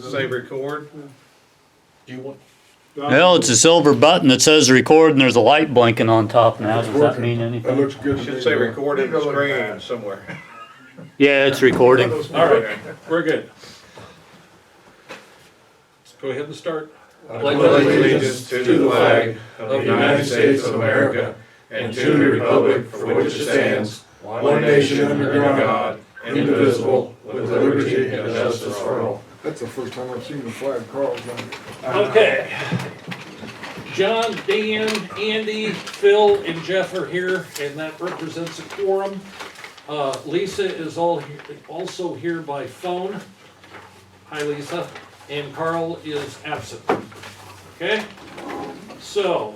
Does it say record? Do you want? Well, it's a silver button that says record and there's a light blinking on top now. Does that mean That anything? looks good to Should me. say though. record in the Look screen bad. somewhere. Yeah, it's recording. All right, we're good. Go ahead and start. Pledge allegiance to the flag of the United States of America and to the republic for which it stands, one nation under God, indivisible, with liberty and justice for all. That's the first time I've seen the flag crawled on. Okay. John, Dan, Andy, Phil, and Jeff are here, and that represents a quorum. Lisa is also here by phone. Hi, Lisa. And Carl is absent. Okay? So,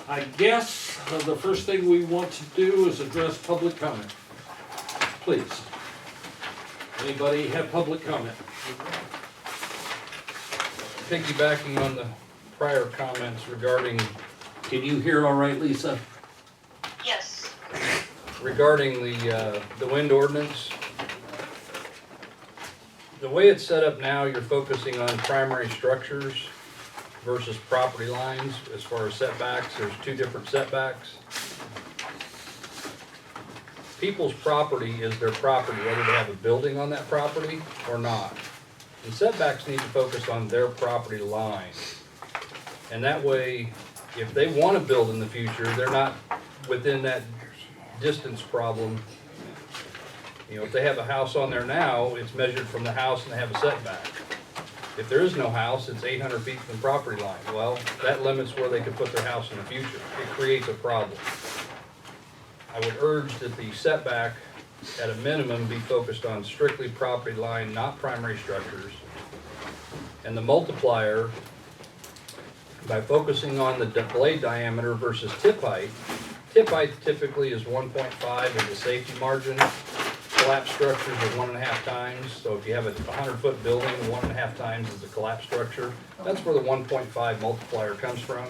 I guess the first thing we want to do is address public comment. Please. Anybody have public comment? Piggybacking on the prior comments regarding, Can you hear all right, Lisa? Yes, regarding the wind ordinance. The way it's set up now, you're focusing on primary structures versus property lines as far as setbacks. There's two different setbacks. People's property is their property, whether they have a building on that property or not. And setbacks need to focus on their property line. And that way, if they want to build in the future, they're not within that distance problem. You know, if they have a house on there now, it's measured from the house and they have a setback. If there is no house, it's 800 feet from the property line. Well, that limits where they could put their house in the future. It creates a problem. I would urge that the setback, at a minimum, be focused on strictly property line, not primary structures. And the multiplier, by focusing on the blade diameter versus tip height typically is 1.5 as a safety margin. Collapse structures are 1.5 times. So if you have a 100-foot building, 1.5 times is a collapse structure. That's where the 1.5 multiplier comes from.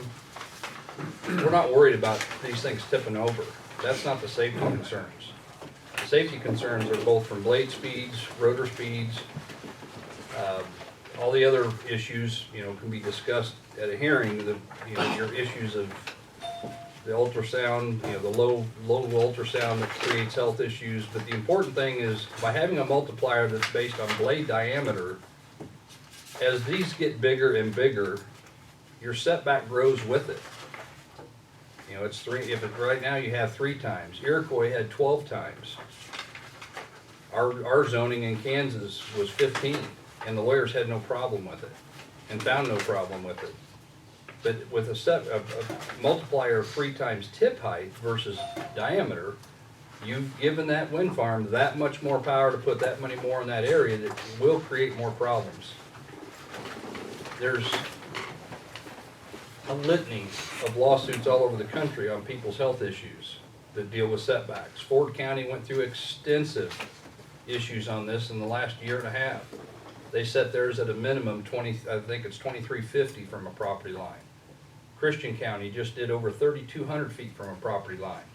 We're not worried about these things tipping over. That's not the safety concerns. The safety concerns are both from blade speeds, rotor speeds, all the other issues, you know, can be discussed at a hearing. Your issues of the ultrasound, the low ultrasound that creates health issues. But the important thing is, by having a multiplier that's based on blade diameter, as these get bigger and bigger, your setback grows with it. You know, it's right now you have 3 times. Iroquois had 12 times. Our zoning in Kansas was 15, and the lawyers had no problem with it, and found no problem with it. But with a multiplier of 3 times tip height versus diameter, you've given that wind farm that much more power to put that many more in that area that will create more problems. There's a litany of lawsuits all over the country on people's health issues that deal with setbacks. Ford County went through extensive issues on this in the last year and a half. They set theirs at a minimum 2350 from a property line. Christian County just did over 3,200 feet from a property line.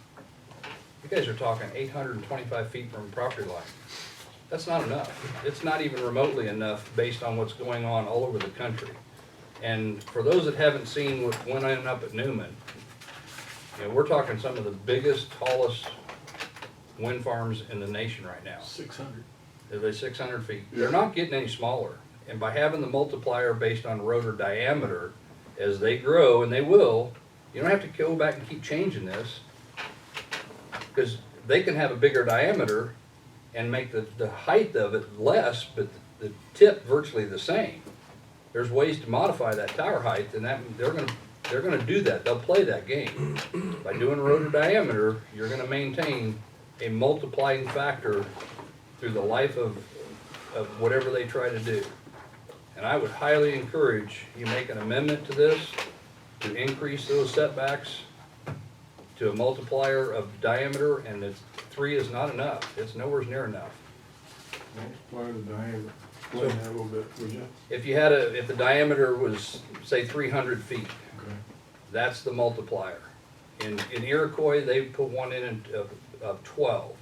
You guys are talking 825 feet from a property line. That's not enough. It's not even remotely enough based on what's going on all over the country. And for those that haven't seen what went on up at Newman, we're talking some of the biggest, tallest wind farms in the nation right now. 600. They're 600 feet. They're not getting any smaller. And by having the multiplier based on rotor diameter, as they grow, and they will, you don't have to go back and keep changing this, because they can have a bigger diameter and make the height of it less, but the tip virtually the same. There's ways to modify that tower height, and they're gonna do that. They'll play that game. By doing rotor diameter, you're gonna maintain a multiplying factor through the life of whatever they try to do. And I would highly encourage you make an amendment to this to increase those setbacks to a multiplier of diameter, and 3 is not enough. It's nowhere near enough. Multiply the diameter. Explain that a little bit, would you? If the diameter was, say, 300 feet, Okay. that's the multiplier. In Iroquois, they put one in of 12.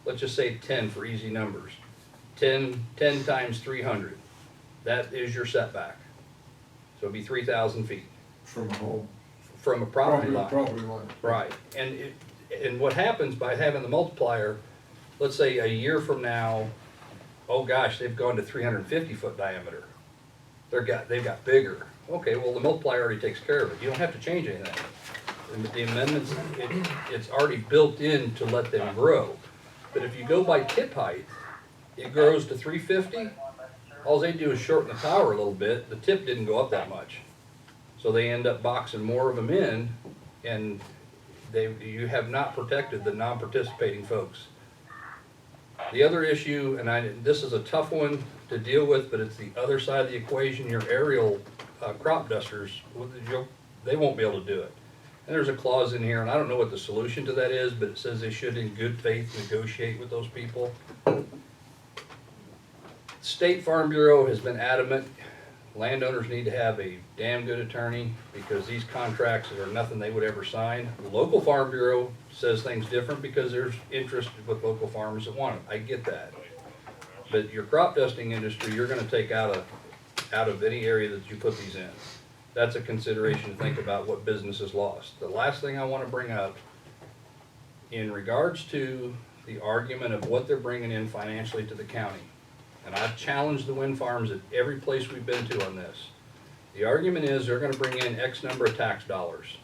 Let's just say 10 for easy numbers. 10 times 300. that is your setback. So it'd be 3,000 feet From home. from a property line. Property line. Right, and what happens by having the multiplier, let's say a year from now, oh gosh, they've gone to 350-foot diameter. They've got bigger. Okay, well, the multiplier already takes care of it. You don't have to change anything. And the amendments, it's already built in to let them grow. But if you go by tip height, it grows to 350. All they do is shorten the tower a little bit. The tip didn't go up that much. So they end up boxing more of them in, and you have not protected the non-participating folks. The other issue, and this is a tough one to deal with, but it's the other side of the equation, your aerial crop dusters, they won't be able to do it. And there's a clause in here, and I don't know what the solution to that is, but it says they should in good faith negotiate with those people. State Farm Bureau has been adamant, landowners need to have a damn good attorney because these contracts are nothing they would ever sign. The local Farm Bureau says things different because there's interest with local farmers that want them. I get that. But your crop dusting industry, you're gonna take out of any area that you put these in. That's a consideration to think about what business is lost. The last thing I wanna bring up, in regards to the argument of what they're bringing in financially to the county, and I've challenged the wind farms at every place we've been to on this. The argument is they're gonna bring in X number of tax dollars.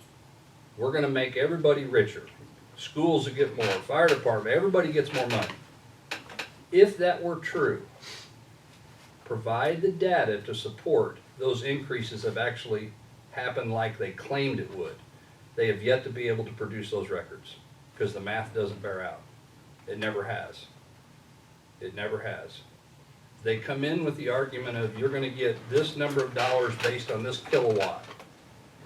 We're gonna make everybody richer. Schools will get more, fire department, everybody gets more money. If that were true, provide the data to support those increases have actually happened like they claimed it would. They have yet to be able to produce those records because the math doesn't bear out. It never has. It never has. They come in with the argument of you're gonna get this number of dollars based on this kilowatt.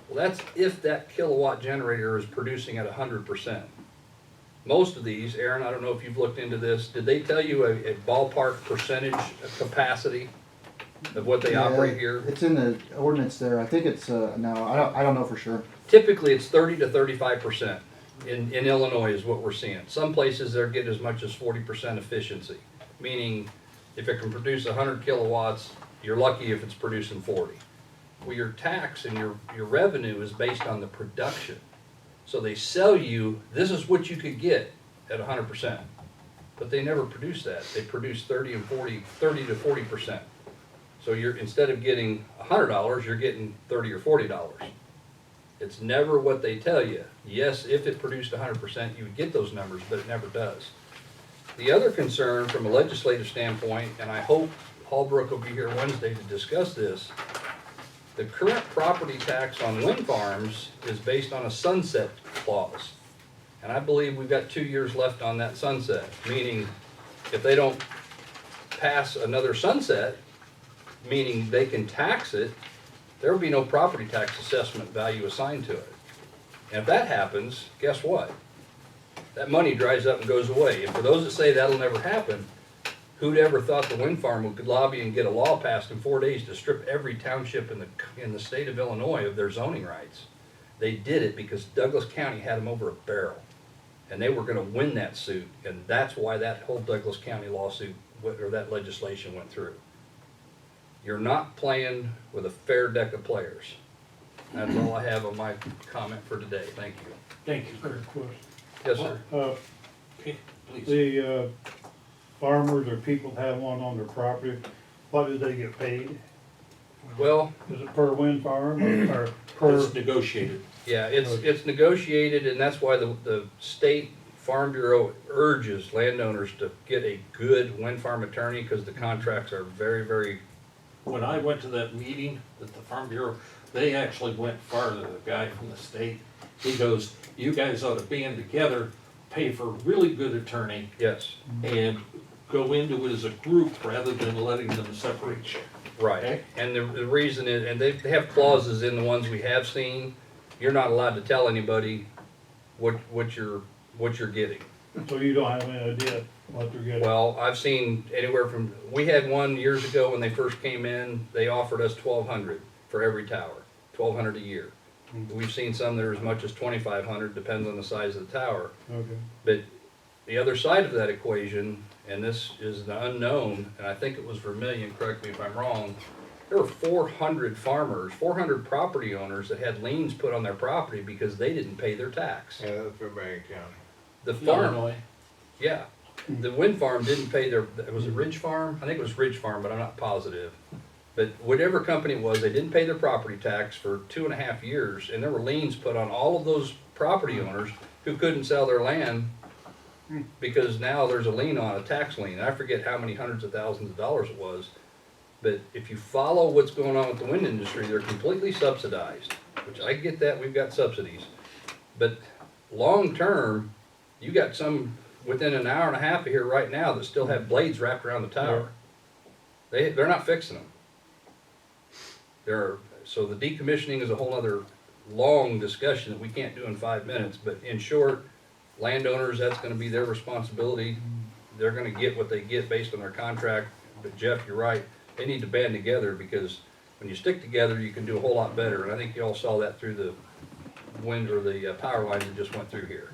Well, that's if that kilowatt generator is producing at 100%. Most of these, Aaron, I don't know if you've looked into this, did they tell you a ballpark percentage capacity of what they Yeah, operate here? It's in the ordinance there. I think it's, no, I don't know for sure. Typically, it's 30 to 35%. In Illinois is what we're seeing. Some places they're getting as much as 40% efficiency, meaning if it can produce 100 kilowatts, you're lucky if it's producing 40. Well, your tax and your revenue is based on the production. So they sell you, this is what you could get at 100%. But they never produce that. They produce 30 to 40%. So instead of getting $100, you're getting $30 or $40. It's never what they tell you. Yes, if it produced 100%, you would get those numbers, but it never does. The other concern from a legislative standpoint, and I hope Hallbrook will be here Wednesday to discuss this, the current property tax on wind farms is based on a sunset clause. And I believe we've got 2 years left on that sunset, meaning if they don't pass another sunset, meaning they can tax it, there will be no property tax assessment value assigned to it. And if that happens, guess what? That money dries up and goes away. And for those that say that'll never happen, who'd ever thought the wind farm could lobby and get a law passed in 4 days to strip every township in the state of Illinois of their zoning rights? They did it because Douglas County had them over a barrel. And they were gonna win that suit, and that's why that whole Douglas County lawsuit, or that legislation went through. You're not playing with a fair deck of players. That's all I have on my comment for today. Thank you. Thank you. Fair question. Yes, sir. Okay, please. The farmers or people have one on their property, what do they get paid? Well, Is it per wind farm or per? It's negotiated. yeah, it's negotiated, and that's why the state Farm Bureau urges landowners to get a good wind farm attorney, because the contracts are very, very, When I went to that meeting at the Farm Bureau, they actually went farther. The guy from the state, he goes, you guys ought to band together, pay for a really good attorney, yes, and go into it as a group rather than letting them separate. right. Okay. And the reason is, and they have clauses in the ones we have seen, you're not allowed to tell anybody what you're getting. So you don't have any idea what they're getting? Well, I've seen anywhere from, we had one years ago when they first came in, they offered us $1,200 for every tower, $1,200 a year. We've seen some that are as much as $2,500, depends on the size of the tower. Okay. But the other side of that equation, and this is the unknown, and I think it was Vermillion, correct me if I'm wrong, there were 400 farmers, 400 property owners that had liens put on their property because they didn't pay their tax. Yeah, that's for Marion County. The farm, Illinois. yeah, the wind farm didn't pay their, was it Ridge Farm? I think it was Ridge Farm, but I'm not positive. But whatever company it was, they didn't pay their property tax for 2.5 years, and there were liens put on all of those property owners who couldn't sell their land because now there's a lien on a tax lien. I forget how many hundreds of thousands of dollars it was. But if you follow what's going on with the wind industry, they're completely subsidized, which I get that, we've got subsidies. But long-term, you got some within an hour and a half of here right now that still have blades wrapped around the tower. They're not fixing them. So the decommissioning is a whole other long discussion that we can't do in 5 minutes, but in short, landowners, that's gonna be their responsibility. They're gonna get what they get based on their contract. But Jeff, you're right, they need to band together, because when you stick together, you can do a whole lot better. And I think you all saw that through the wind or the power lines that just went through here.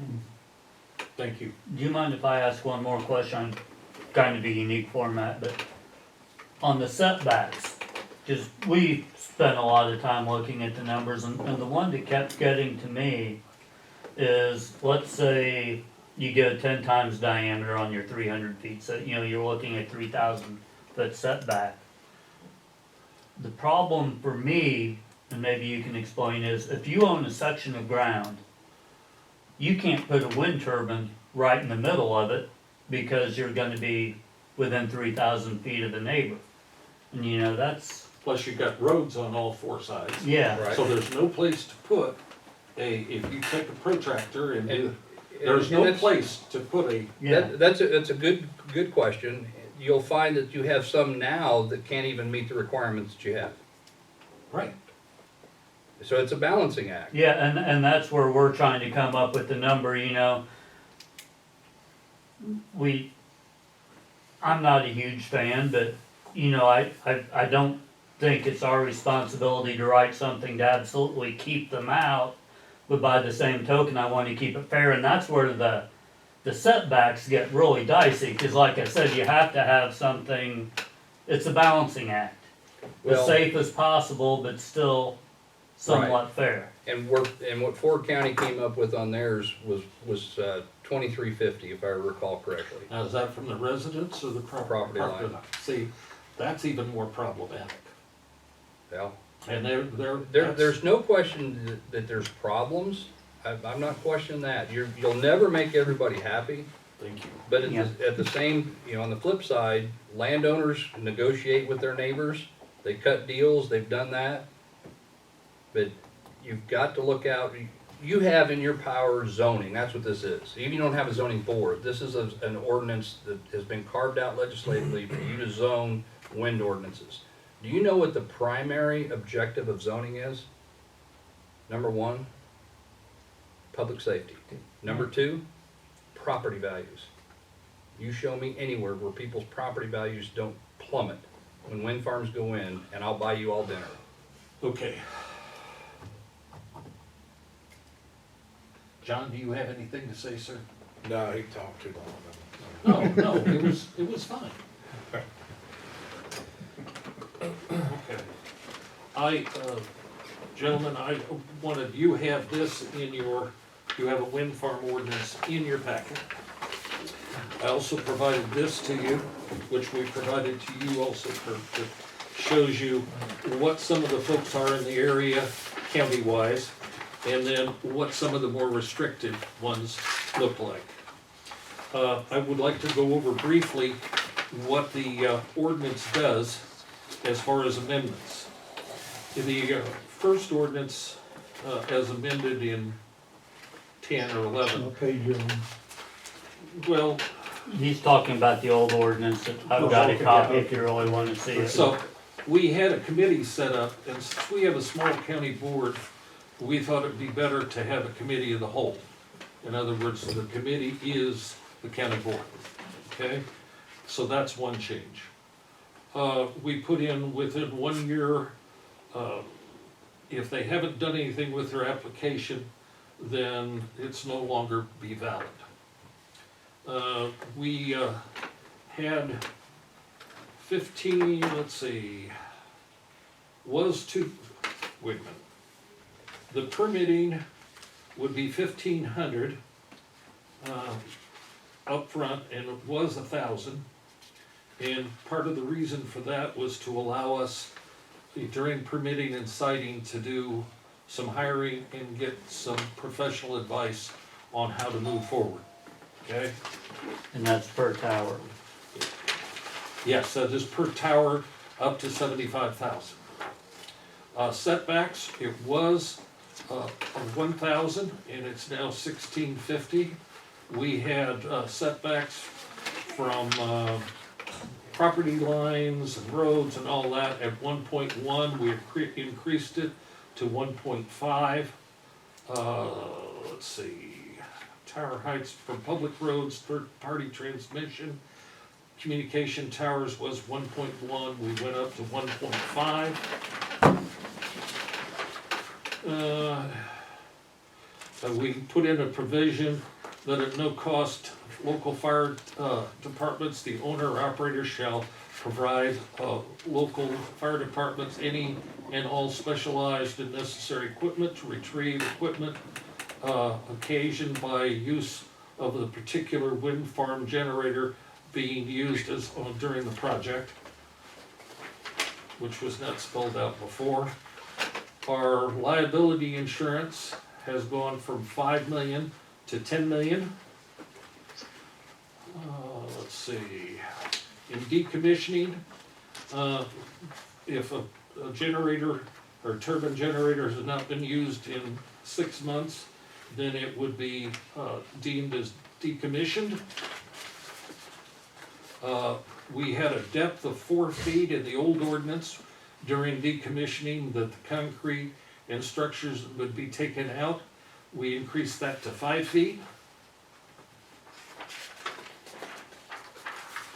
Thank you. Do you mind if I ask one more question? Kind of a unique format, but on the setbacks, just we spent a lot of time looking at the numbers, and the one that kept getting to me is, let's say you go 10 times diameter on your 300 feet, so you're looking at 3,000 foot setback. The problem for me, and maybe you can explain, is if you own a section of ground, you can't put a wind turbine right in the middle of it because you're gonna be within 3,000 feet of the neighbor. And that's, Plus you got roads on all 4 sides. yeah, Right. So there's no place to put if you take a protractor and And- there's and no that's- place to put a, yeah. That's a good question. You'll find that you have some now that can't even meet the requirements that you have. right. So it's a balancing act. Yeah, and that's where we're trying to come up with the number, I'm not a huge fan, but, I don't think it's our responsibility to write something to absolutely keep them out. But by the same token, I want to keep it fair, and that's where the setbacks get really dicey, because like I said, you have to have something, it's a balancing act. As Well- safe as possible, but still somewhat fair. And what Ford County came up with on theirs was 2350, if I recall correctly. Now, is that from the residents or the Property line. See, that's even more problematic. Well, And there's no question that there's problems. I'm not questioning that. You'll never make everybody happy. Thank you. But Yeah. at the same, on the flip side, landowners negotiate with their neighbors. They cut deals, they've done that. But you've got to look out, you have in your power zoning, that's what this is. Even if you don't have a zoning board, this is an ordinance that has been carved out legislatively for you to zone wind ordinances. Do you know what the primary objective of zoning is? Number 1, public safety. Number 2, property values. You show me anywhere where people's property values don't plummet when wind farms go in, and I'll buy you all dinner. Okay. John, do you have anything to say, sir? No, he talked too long. No, it was fine. Okay. Gentlemen, you have this you have a wind farm ordinance in your packet. I also provided this to you, which we provided to you also, Kurt, that shows you what some of the folks are in the area county-wise, and then what some of the more restricted ones look like. I would like to go over briefly what the ordinance does as far as amendments. In the first ordinance, as amended in 10 or 11, What page you're on? well, He's talking about the old ordinance that I've got a Okay, copy yeah. if you really want to see it. so we had a committee set up, and since we have a small county board, we thought it'd be better to have a committee of the whole. In other words, the committee is the county board, okay? So that's one change. We put in within 1 year, if they haven't done anything with their application, then it's no longer be valid. We had 15, let's see, was to, wait a minute. The permitting would be 1,500 up front, and it was 1,000. And part of the reason for that was to allow us, during permitting and siting, to do some hiring and get some professional advice on how to move forward, okay? And that's per tower. Yes, that is per tower, up to 75,000. Setbacks, it was of 1,000, and it's now 1,650. We had setbacks from property lines and roads and all that. At 1.1, we increased it to 1.5. Let's see, tower heights for public roads, third-party transmission, communication towers was 1.1, we went up to 1.5. We put in a provision that at no cost, local fire departments, the owner or operator shall provide local fire departments any and all specialized and necessary equipment to retrieve equipment occasioned by use of the particular wind farm generator being used as during the project, which was not spelled out before. Our liability insurance has gone from 5 million to 10 million. Let's see, in decommissioning, if a generator or turbine generator has not been used in 6 months, then it would be deemed as decommissioned. We had a depth of 4 feet in the old ordinance during decommissioning, that the concrete and structures would be taken out. We increased that to 5 feet.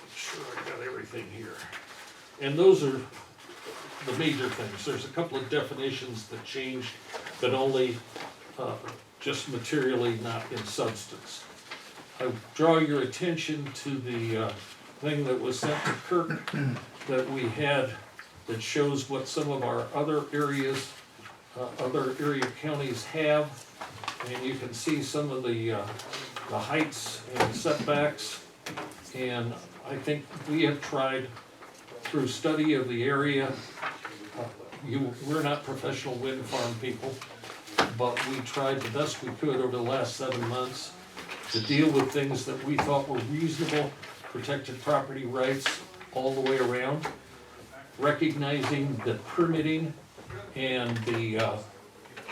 Make sure I got everything here. And those are the major things. There's a couple of definitions that changed, but only just materially, not in substance. I draw your attention to the thing that was sent to Kirk that we had, that shows what some of our other areas, other area counties have. And you can see some of the heights and setbacks. And I think we have tried, through study of the area, we're not professional wind farm people, but we tried the best we could over the last 7 months to deal with things that we thought were reasonable, protected property rights all the way around, recognizing that permitting and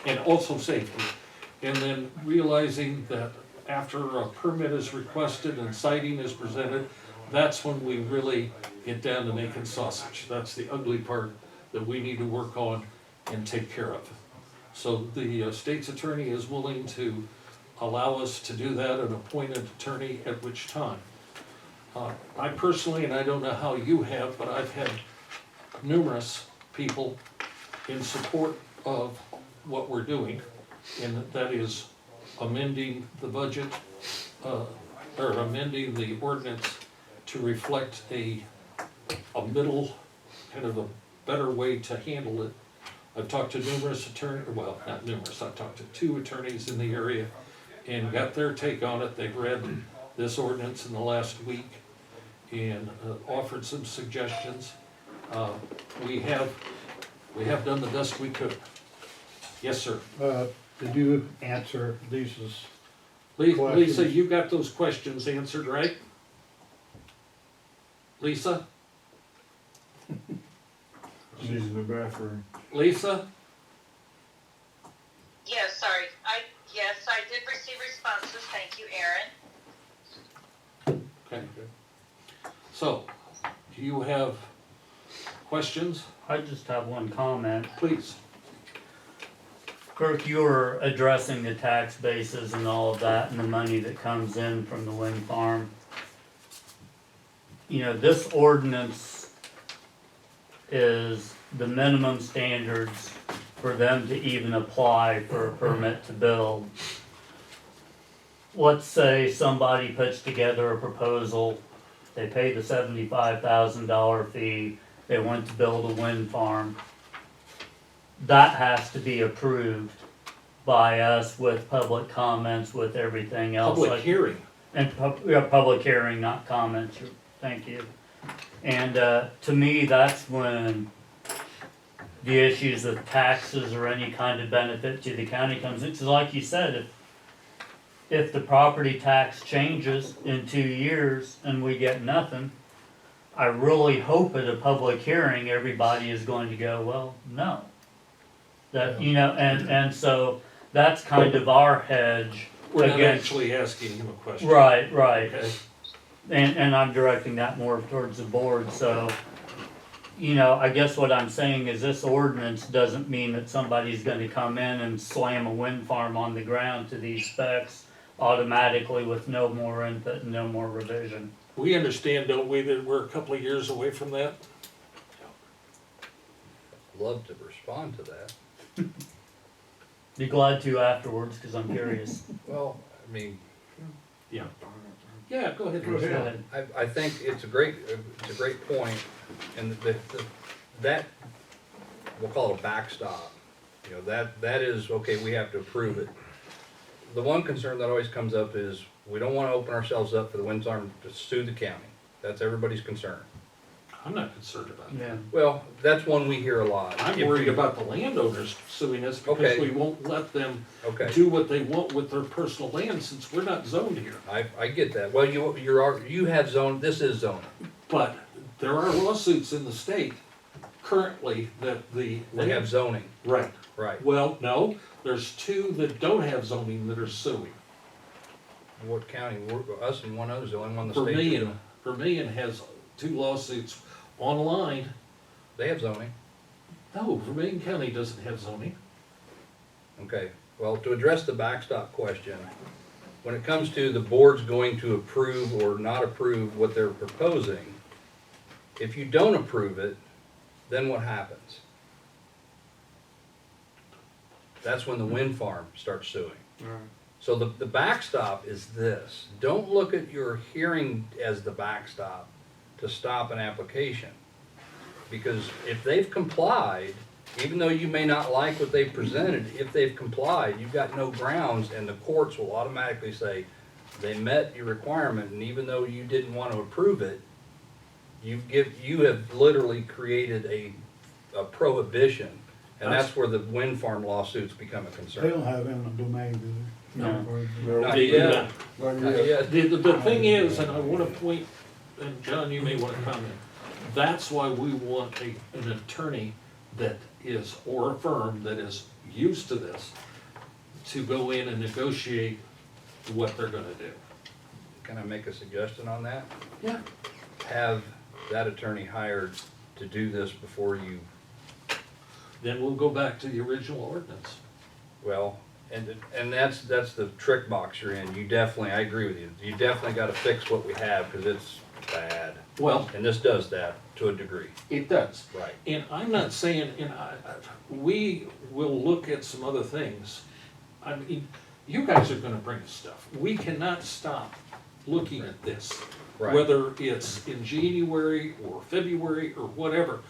and also safety, and then realizing that after a permit is requested and siting is presented, that's when we really get down to making sausage. That's the ugly part that we need to work on and take care of. So the state's attorney is willing to allow us to do that and appoint an attorney, at which time. I personally, and I don't know how you have, but I've had numerous people in support of what we're doing, and that is amending the budget, or amending the ordinance to reflect a middle, kind of a better way to handle it. I've talked to numerous attorneys, well, not numerous, I've talked to 2 attorneys in the area and got their take on it. They've read this ordinance in the last week and offered some suggestions. We have done the best we could. Yes, sir. Did you answer Lisa's? Lisa, Questions? you got those questions answered, right? Lisa? She's in the bathroom. Lisa? Yes, sorry. Yes, I did receive responses. Thank you, Aaron. Okay. So, do you have questions? I just have one comment. Please. Kirk, you were addressing the tax bases and all of that and the money that comes in from the wind farm. You know, this ordinance is the minimum standards for them to even apply for a permit to build. Let's say somebody puts together a proposal, they pay the $75,000 fee, they want to build a wind farm. that has to be approved by us with public comments, with everything else. Public like- hearing. And public hearing, not comments, thank you. And, to me, that's when the issues of taxes or any kind of benefit to the county comes in. 'Cause like you said, if the property tax changes in 2 years and we get nothing, I really hope at a public hearing, everybody is going to go, well, no. That, you know, and so that's kind of our hedge. We're not Again- actually asking him a question. Right. Okay. And I'm directing that more towards the board, so, you know, I guess what I'm saying is this ordinance doesn't mean that somebody's gonna come in and slam a wind farm on the ground to these specs automatically with no more input and no more revision. We understand, don't we, that we're a couple of years away from that? Love to respond to that. Be glad to afterwards, cause I'm curious. Well, I mean, Yeah. Yeah, go ahead. Go ahead. I think it's a great point, and that, we'll call it a backstop. You know, that is, okay, we have to approve it. The one concern that always comes up is, we don't wanna open ourselves up for the wind farm to sue the county. That's everybody's concern. I'm not concerned about it. Yeah, Well, that's one we hear a lot. I'm If worried we- about the landowners suing us because Okay. we won't let them Okay, do what they want with their personal land since we're not zoned here. I get that. Well, you have zone, this is zoning. But there are lawsuits in the state currently that the They have zoning, Right. right. Well, no, there's two that don't have zoning that are suing. What county? Us and one other's the only one in the state. Vermillion has two lawsuits online. They have zoning. No, Vermillion County doesn't have zoning. Okay, well, to address the backstop question, when it comes to the board's going to approve or not approve what they're proposing, if you don't approve it, then what happens? That's when the wind farm starts suing. So the backstop is this. Don't look at your hearing as the backstop to stop an application. Because if they've complied, even though you may not like what they've presented, if they've complied, you've got no grounds, and the courts will automatically say, they met your requirement, and even though you didn't want to approve it, you have literally created a prohibition, and that's where the wind farm lawsuits become a They concern. don't have eminent domain, do they? No. Not They- yet. Not Not yet. yet. The thing is, and I wanna point, and John, you may wanna comment, that's why we want an attorney that is, or a firm that is used to this, to go in and negotiate what they're gonna do. Can I make a suggestion on that? Yeah. Have that attorney hired to do this before you, Then we'll go back to the original ordinance. well, and that's the trick box you're in. You definitely, I agree with you, you definitely gotta fix what we have, cause it's bad. Well, And this does that to a degree. it does. Right. And I'm not saying, we will look at some other things. I mean, you guys are gonna bring us stuff. We cannot stop looking at this. Right. Whether it's in January or February or whatever.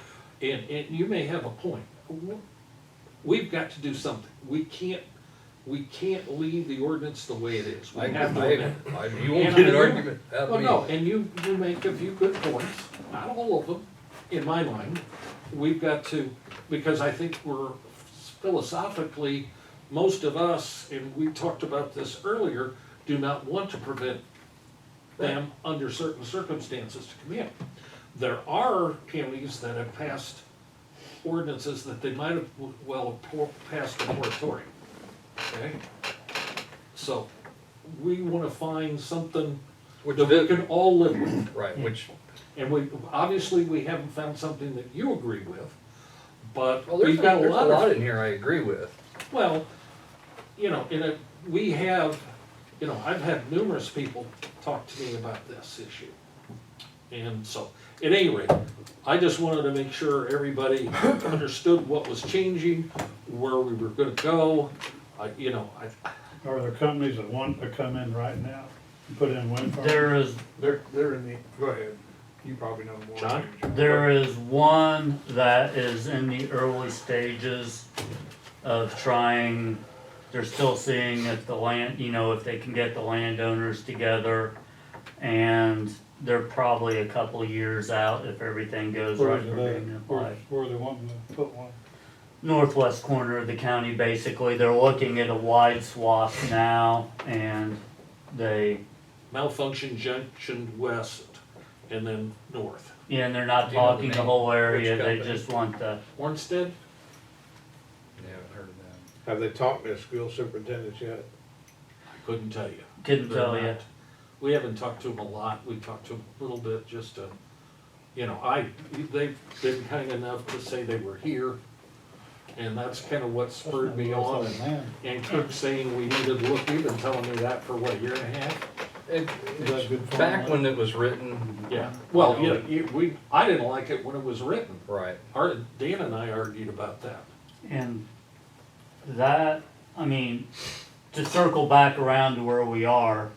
And you may have a point. We've got to do something. We can't leave the ordinance the way it is. We have to amend it. You won't And get I an know- argument out Well, of me. no, and you make a few good points, not all of them, in my mind. We've got to, because I think we're philosophically, most of us, and we talked about this earlier, do not want to prevent them under certain circumstances to come in. There are counties that have passed ordinances that they might have passed a moratorium, okay? So, we wanna find something Which that we did- can all live with. Right, which, And obviously, we haven't found something that you agree with, but well, there's we've got a there's lot a lot of, in here I agree with. well, you know, we have, you know, I've had numerous people talk to me about this issue. And so, at any rate, I just wanted to make sure everybody understood what was changing, where we were gonna go. Are there companies that want to come in right now and put in wind farms? there is, They're in the, go ahead, you probably know more. John? there is one that is in the early stages, of trying, they're still seeing if the land, if they can get the landowners together. And they're probably a couple of years out if everything goes right Where's for it being at? applied. Where they wanting to put one? Northwest corner of the county, basically. They're looking at a wide swath now, and they, Malfunction Junction West and then north. and they're not Do you know the talking the name? whole area, Which they company? just want the, Ornstead? Yeah, I haven't heard of that. Have they talked to the school superintendents yet? I couldn't tell you. couldn't They're tell you. not. We haven't talked to them a lot, we talked to them a little bit just to, they've been kind enough to say they were here. And that's kind of what spurred me on, and Kirk saying we needed to look, you've been telling me that for what, a year and a half? Is that good for Back them? when it was written, Yeah, well, I didn't like it when it was written. right, Dan and I argued about that. And that, to circle back around to where we are,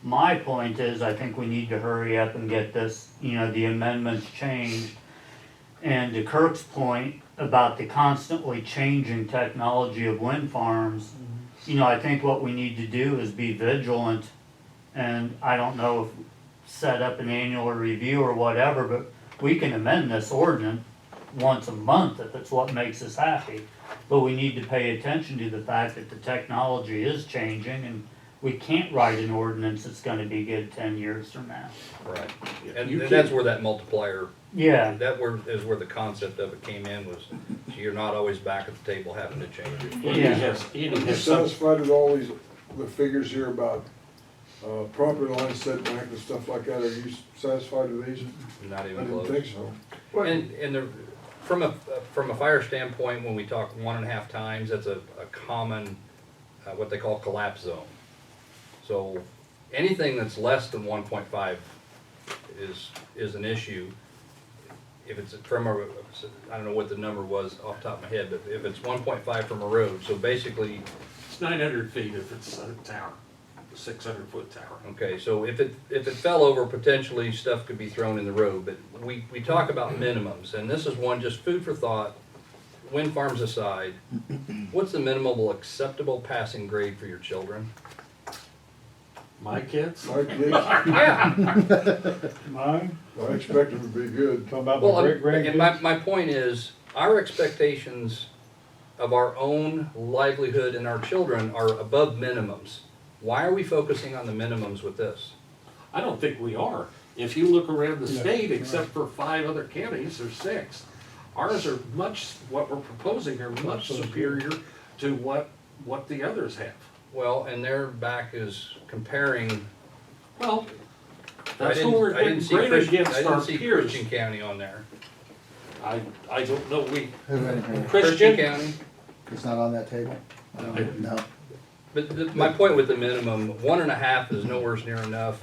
my point is, I think we need to hurry up and get this, the amendments changed. And to Kirk's point about the constantly changing technology of wind farms, I think what we need to do is be vigilant. And I don't know if set up an annual review or whatever, but we can amend this ordinance once a month if it's what makes us happy. But we need to pay attention to the fact that the technology is changing, and we can't write an ordinance that's gonna be good 10 years from now. right. You And can't- that's where that multiplier, Yeah, is where the concept of it came in, was you're not always back at the table having to change it. Andy Yeah. has Are you some, satisfied with all the figures here about, property line setback and stuff like that? Are you satisfied with these? Not I even didn't close. think so. And from a fire standpoint, when we talk 1.5 times, that's a common, what they call collapse zone. So anything that's less than 1.5 is an issue. If it's from I don't know what the number was off the top of my head, but if it's 1.5 from a road, so basically, it's 900 feet if it's a tower, a 600-foot tower. okay, so if it fell over, potentially stuff could be thrown in the road, but we talk about minimums, and this is one, just food for thought. Wind farms aside, what's the minimal acceptable passing grade for your children? My kids? My kids, Yeah. Mine, I expect them to be good. talking about Well, my great and grandkids. my point is, our expectations of our own livelihood and our children are above minimums. Why are we focusing on the minimums with this? I don't think we are. If you look around the Yeah. state, except for 5 other counties or 6, ours are what we're proposing are much superior to what the others have. Well, and their back is comparing. Well, I that's didn't- what we're I didn't see graded Christian- against our I didn't see peers. Christian County on there. I don't know, Who in here? Christian, County, It's not on that table? No. but my point with the minimum, 1.5 is nowhere near enough.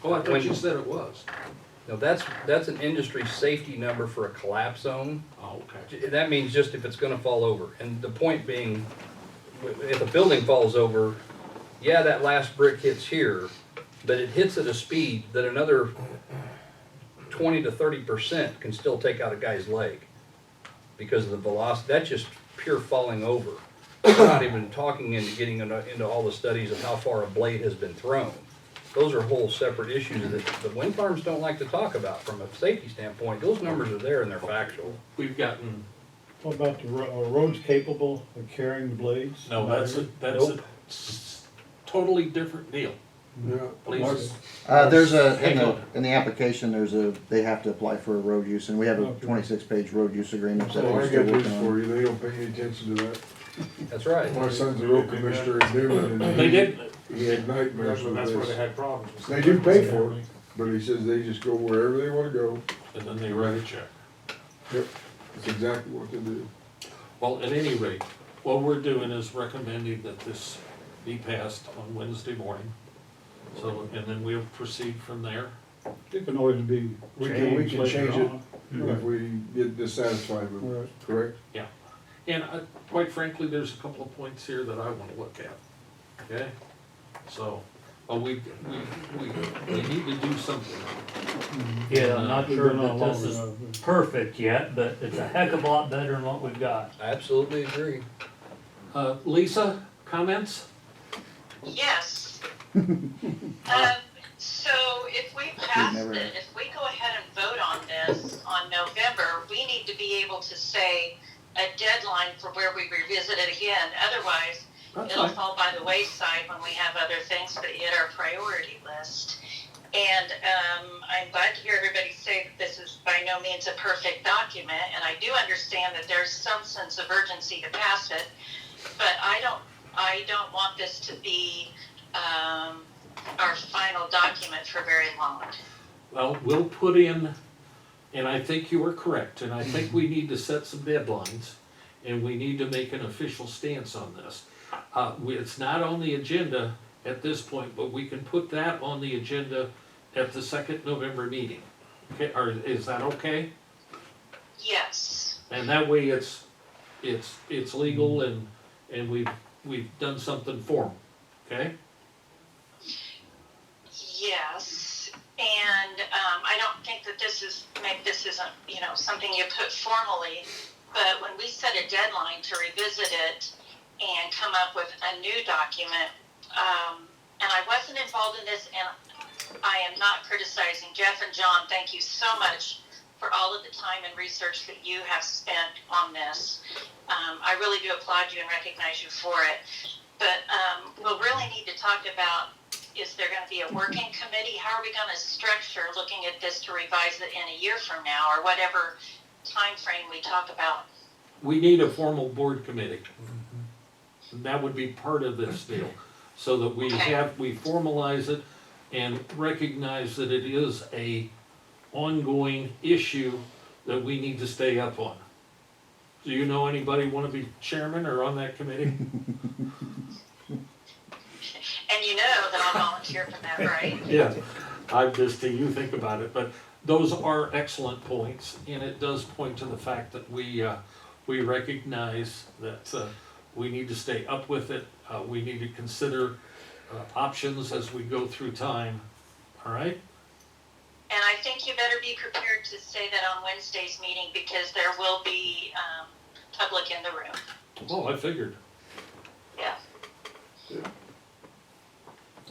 oh, I thought you said it was. Now, that's an industry safety number for a collapse zone. Oh, okay. That means just if it's gonna fall over, and the point being, if a building falls over, yeah, that last brick hits here, but it hits at a speed that another 20 to 30% can still take out a guy's leg because of the velocity. That's just pure falling over. We're not even talking into getting into all the studies of how far a blade has been thrown. Those are whole separate issues that the wind farms don't like to talk about from a safety standpoint. Those numbers are there and they're factual. We've gotten, What about the roads capable of carrying the blades? no, that's a totally different deal. Yeah. Please. There's Hang on. in the application, they have to apply for a road use, and we have a Okay. 26-page road use agreement that So I we're got still news working for on. you, they don't pay any attention to that. That's right. My son's a road commissioner in Newman, and They did, he had nightmares with That's where they this. had problems. They do pay for it, but he says they just go wherever they wanna go. and then they write a check. Yep, that's exactly what they do. Well, at any rate, what we're doing is recommending that this be passed on Wednesday morning. So, and then we'll proceed from there. It can always be We changed can later change it on. if we get dissatisfied with it, Right. correct? And quite frankly, there's a couple of points here that I wanna look at, okay? So, we need to do something. yeah, I'm not We've sure been on that this long is enough. perfect yet, but it's a heck of a lot better than what we've got. I absolutely agree. Lisa, comments? Yes. So if we pass never- it, if we go ahead and vote on this on November, we need to be able to say a deadline for where we revisit it again. Otherwise, That's it'll fine. fall by the wayside when we have other things that hit our priority list. And I'm glad to hear everybody say that this is by no means a perfect document, and I do understand that there's some sense of urgency to pass it, but I don't want this to be our final document for very long. Well, we'll put in, and I think you are correct, and I think we need to set some deadlines, and we need to make an official stance on this. It's not on the agenda at this point, but we can put that on the agenda at the second November meeting. Okay, or is that okay? Yes. And that way it's legal and we've done something for them, okay? Yes, and I don't think that maybe this isn't, something you put formally, but when we set a deadline to revisit it and come up with a new document, and I wasn't involved in this, and I am not criticizing Jeff and John, thank you so much for all of the time and research that you have spent on this. I really do applaud you and recognize you for it, but we'll really need to talk about, is there going to be a working committee? How are we going to structure looking at this to revise it in a year from now, or whatever time frame we talk about? We need a formal board committee. That would be part of this deal, so that we formalize it and recognize that it is a ongoing issue that we need to stay up on. Do you know anybody want to be chairman or on that committee? And you know that I'll volunteer for that, right? Yeah, I'm just, you think about it, but those are excellent points, and it does point to the fact that we recognize that we need to stay up with it. We need to consider options as we go through time, all right? And I think you better be prepared to say that on Wednesday's meeting, because there will be public in the room. Oh, I figured. Yeah.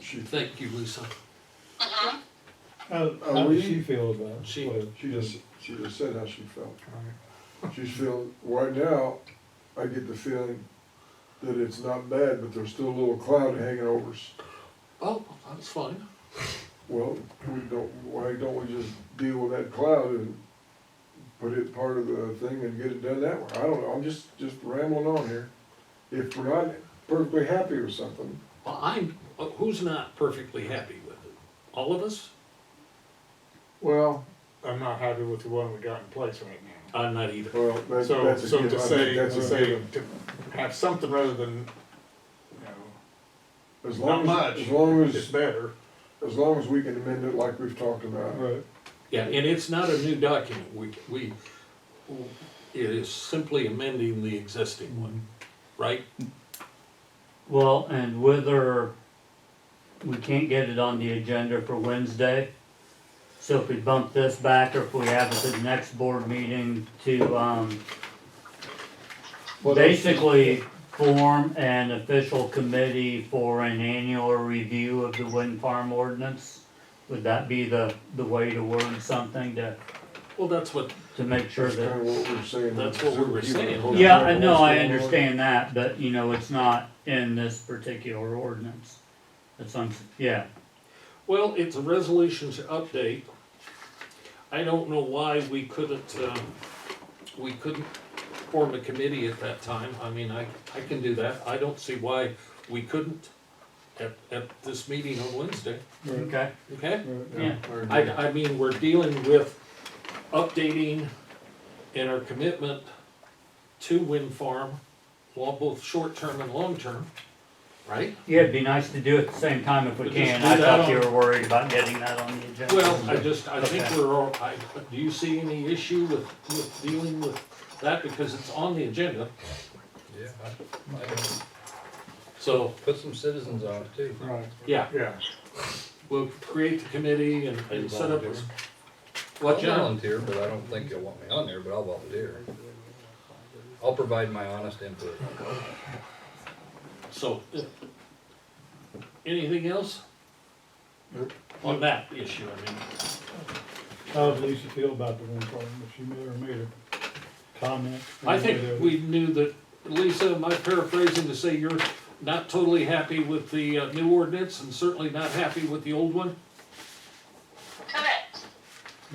Thank you, Lisa. Mm-hmm. How does she feel about it? She- What- She just said how she felt. She's feeling, right now, I get the feeling that it's not bad, but there's still a little cloud hanging over us. Oh, that's fine. Well, why don't we just deal with that cloud and put it part of the thing and get it done that way? I don't know, I'm just rambling on here. If we're not perfectly happy with something, Well, who's not perfectly happy with it? All of us? Well, I'm not happy with the one we got in place right now. I'm not either. well, that's So, a so given. to I think say, that's a given. to have something rather than, you know, As not long much, as, it's better. as long as we can amend it like we've talked about. Right. Yeah, and it's not a new document. It is simply amending the existing one, right? Well, and whether we can't get it on the agenda for Wednesday, so if we bump this back, or if we have it at the next board meeting to, What else? basically form an official committee for an annual review of the wind farm ordinance, would that be the way to word something Well, that's what, to make sure That's that? kinda what we're saying. That's what we were saying. Yeah, I know, I understand that, but you know, it's not in this particular ordinance. That's yeah. well, it's a resolution to update. I don't know why we couldn't form a committee at that time. I mean, I can do that. I don't see why we couldn't at this meeting on Wednesday, Okay, okay? yeah, I mean, we're dealing with updating and our commitment to wind farm, well, both short-term and long-term, right? yeah, it'd be nice to do it at the same time if we We'll just can. do I that thought you on- were worried about getting that on the agenda. Well, I think Okay. we're all, do you see any issue with dealing with that, because it's on the agenda, Yeah, I can so, put some citizens on it too. Right. yeah, Yeah. we'll create the committee and set up. Volunteer. What, I'll John? volunteer, but I don't think you'll want me on there, but I'll volunteer. I'll provide my honest input. So, anything else? Nope. On that issue, I mean. How does Lisa feel about the wind farm, if she never made a comment? I think we knew that, Lisa, am I paraphrasing to say you're not totally happy with the new ordinance and certainly not happy with the old one? Correct.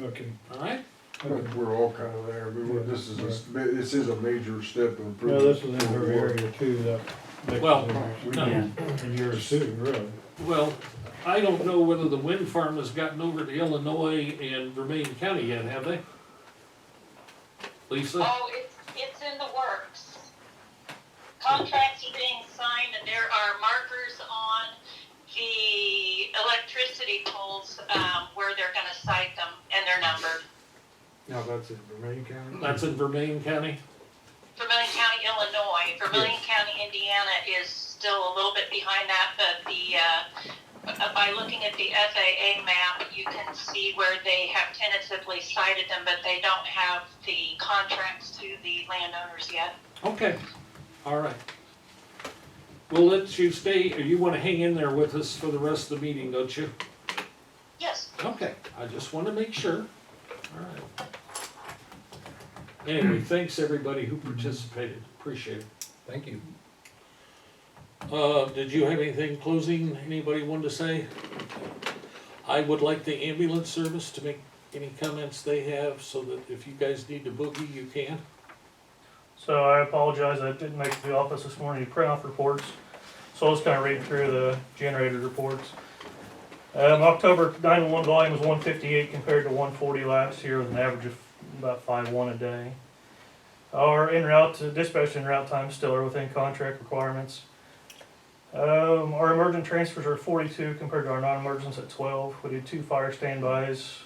Okay, All right? I think we're all kind of there, but this is a major step in well, improvement. this is in her area too, that mixes Well, in no. there. And yours too, really. Well, I don't know whether the wind farm has gotten over to Illinois and Vermillion County yet, have they? Lisa? Oh, it's in the works. Contracts are being signed and there are markers on the electricity poles, where they're gonna site them and they're numbered. Now that's in Vermillion County? That's in Vermillion County? Vermillion County, Illinois. Vermillion County, Indiana is still a little bit behind that, but by looking at the FAA map, you can see where they have tentatively sited them, but they don't have the contracts to the landowners yet. Okay, all right. We'll let you stay, or you wanna hang in there with us for the rest of the meeting, don't you? Yes. Okay, I just wanna make sure. All right. Anyway, thanks everybody who participated, appreciate it. Thank you. Did you have anything closing, anybody wanted to say? I would like the ambulance service to make any comments they have, so that if you guys need to boogie, you can. So I apologize, I didn't make it to the office this morning to print off reports, so I was kinda reading through the generated reports. October 911 volume was 158 compared to 140 last year with an average of about 5.1 a day. Our dispatch en route times still are within contract requirements. Our emergent transfers are 42 compared to our non-emergents at 12. We did 2 fire standbys.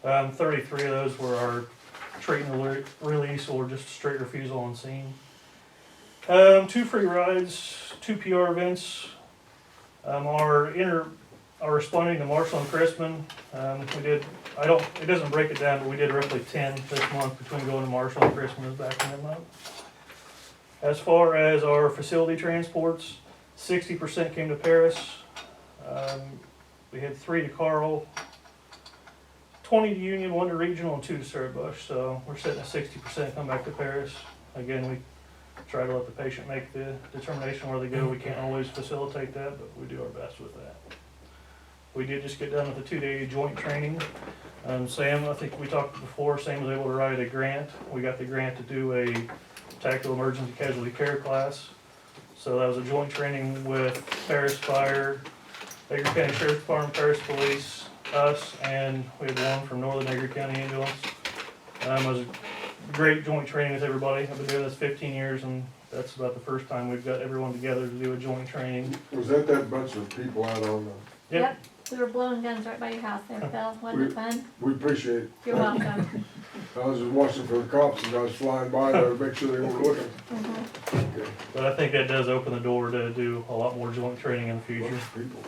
33 of those were our treat and release or just straight refusal on scene. 2 free rides, 2 PR events. Our responding to Marshall and Crispin, it doesn't break it down, but we did roughly 10 this month between going to Marshall and Crispin is back in that month. As far as our facility transports, 60% came to Paris. We had 3 to Carl, 20 to Union, 1 to Regional, and 2 to Surreybush. So we're sitting at 60% come back to Paris. Again, we try to let the patient make the determination where they go. We can't always facilitate that, but we do our best with that. We did just get done with the 2-day joint training. Sam, I think we talked before, Sam was able to write a grant. We got the grant to do a tactical emergency casualty care class. So that was a joint training with Paris Fire, Edgar County Sheriff's Department, Paris Police, us, and we had one from Northern Edgar County Ambulance. It was a great joint training with everybody. I've been doing this 15 years and that's about the first time we've got everyone together to do a joint training. Was that bunch of people out on the, Yep. We were blowing guns right by your house there, Phil. Wasn't it fun? we appreciate it. You're welcome. I was just watching for the cops and I was flying by there to make sure they weren't looking. Mhm. Okay. But I think that does open the door to do a lot more joint training in the Bunch future. of people.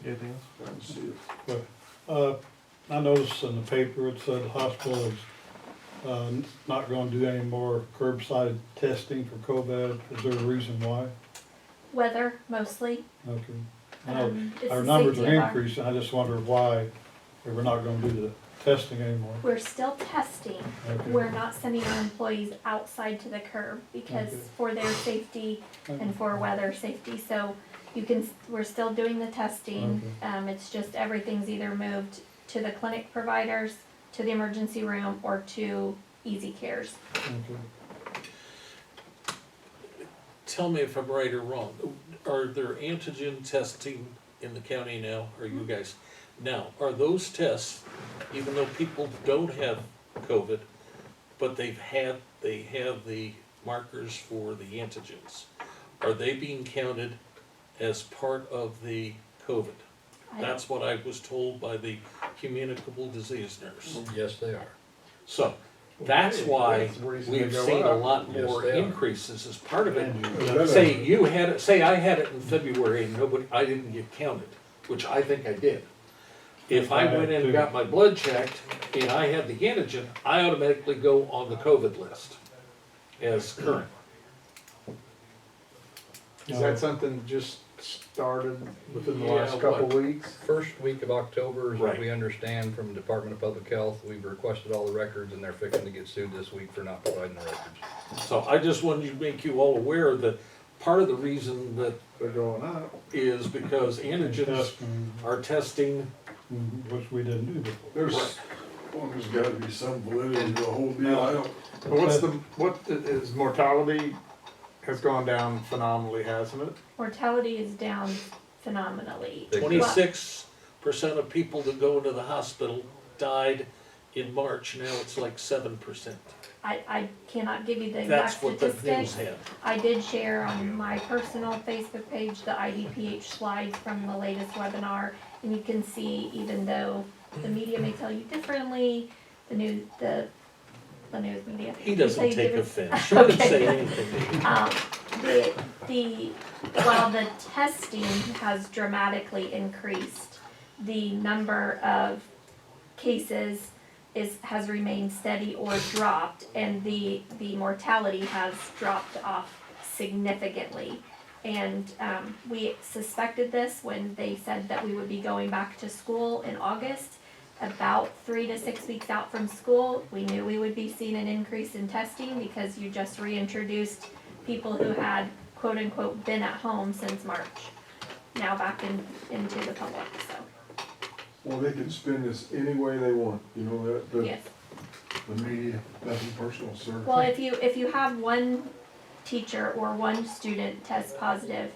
Anything else? I didn't see it. I noticed in the paper, it said the hospital is, not gonna do any more curbside testing for COVID. Is there a reason why? Weather, mostly. Okay. I know It's our the numbers safety are of our- increasing, I just wonder why we're not gonna do the testing anymore. We're still testing. Okay. We're not sending our employees outside to the curb because Okay. for their safety Okay. and for weather safety. So we're still doing the testing. Okay. It's just everything's either moved to the clinic providers, to the emergency room, or to Easy Cares. Okay. Tell me if I'm right or wrong, are there antigen testing in the county now, or you guys? Now, are those tests, even though people don't have COVID, but they have the markers for the antigens, are they being counted as part of the COVID? That's what I was told by the communicable disease nurse. Yes, they are. So, that's why That's the reason they we've go seen a up. lot Yes, more they are. increases as part of it. Is that Say I had it in February and I didn't get counted, which I think I did. If I went in and got my blood checked and I had the antigen, I automatically go on the COVID list as current. Is that something that just started within the Yeah, last couple what? weeks? First week of October is Right. what we understand from the Department of Public Health. We've requested all the records and they're fixing to get sued this week for not providing the records. So I just wanted to make you all aware that part of the reason that They're going up. is because antigens Testing, are testing. which we didn't do before. There's gotta be some validity to the whole deal, I don't, But what is mortality has gone down phenomenally, hasn't it? Mortality is down phenomenally. Big time. 26% of people that go into the hospital died in March. Now it's like 7%. I cannot give you the exact That's what the news statistics. had. I did share on my personal Facebook page the IDPH slides from the latest webinar, and you can see, even though the media may tell you differently, the news media. He may doesn't tell you take different- offense. You didn't Okay. say anything. While the testing has dramatically increased, the number of cases has remained steady or dropped, and the mortality has dropped off significantly. And we suspected this when they said that we would be going back to school in August. About 3 to 6 weeks out from school, we knew we would be seeing an increase in testing because you just reintroduced people who had quote unquote been at home since March, now back into the public, so, well, they can spin this any way they want, you know, yes. the media, nothing personal, sir. Well, if you have one teacher or one student test positive,